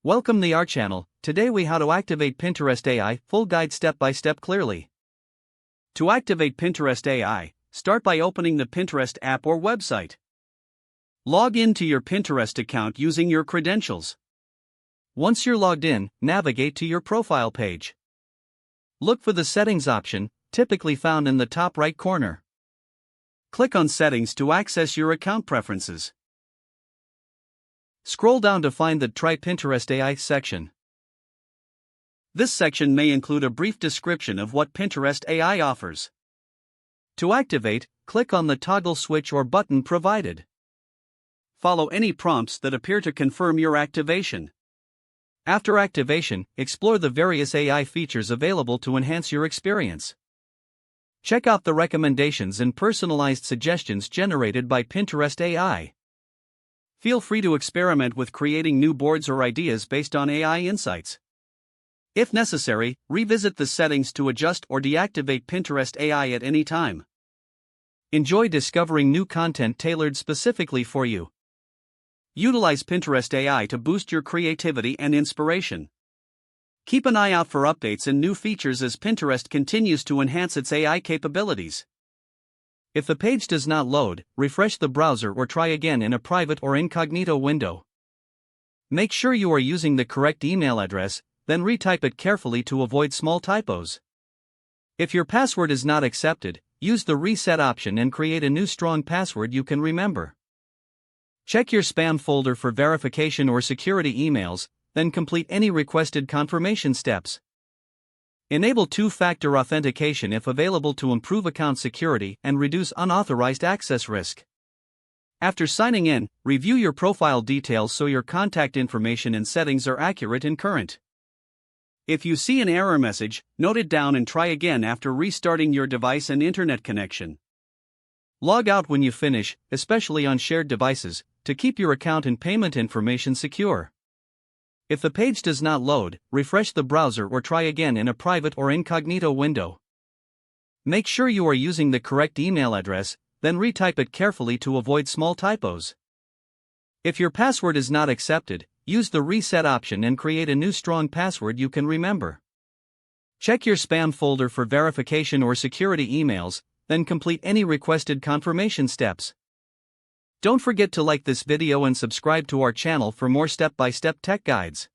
Welcome to our channel. Today we how to activate Pinterest AI, full guide step by step clearly. To activate Pinterest AI, start by opening the Pinterest app or website. Log into your Pinterest account using your credentials. Once you're logged in, navigate to your profile page. Look for the settings option, typically found in the top right corner. Click on Settings to access your account preferences. Scroll down to find the Try Pinterest AI section. This section may include a brief description of what Pinterest AI offers. To activate, click on the toggle switch or button provided. Follow any prompts that appear to confirm your activation. After activation, explore the various AI features available to enhance your experience. Check out the recommendations and personalized suggestions generated by Pinterest AI. Feel free to experiment with creating new boards or ideas based on AI insights. If necessary, revisit the settings to adjust or deactivate Pinterest AI at any time. Enjoy discovering new content tailored specifically for you. Utilize Pinterest AI to boost your creativity and inspiration. Keep an eye out for updates and new features as Pinterest continues to enhance its AI capabilities. If the page does not load, refresh the browser or try again in a private or incognito window. Make sure you are using the correct email address, then retype it carefully to avoid small typos. If your password is not accepted, use the reset option and create a new strong password you can remember. Check your spam folder for verification or security emails, then complete any requested confirmation steps. Enable two-factor authentication if available to improve account security and reduce unauthorized access risk. After signing in, review your profile details so your contact information and settings are accurate and current. If you see an error message, note it down and try again after restarting your device and internet connection. Log out when you finish, especially on shared devices, to keep your account and payment information secure. If the page does not load, refresh the browser or try again in a private or incognito window. Make sure you are using the correct email address, then retype it carefully to avoid small typos. If your password is not accepted, use the reset option and create a new strong password you can remember. Check your spam folder for verification or security emails, then complete any requested confirmation steps. Don't forget to like this video and subscribe to our channel for more step-by-step tech guides.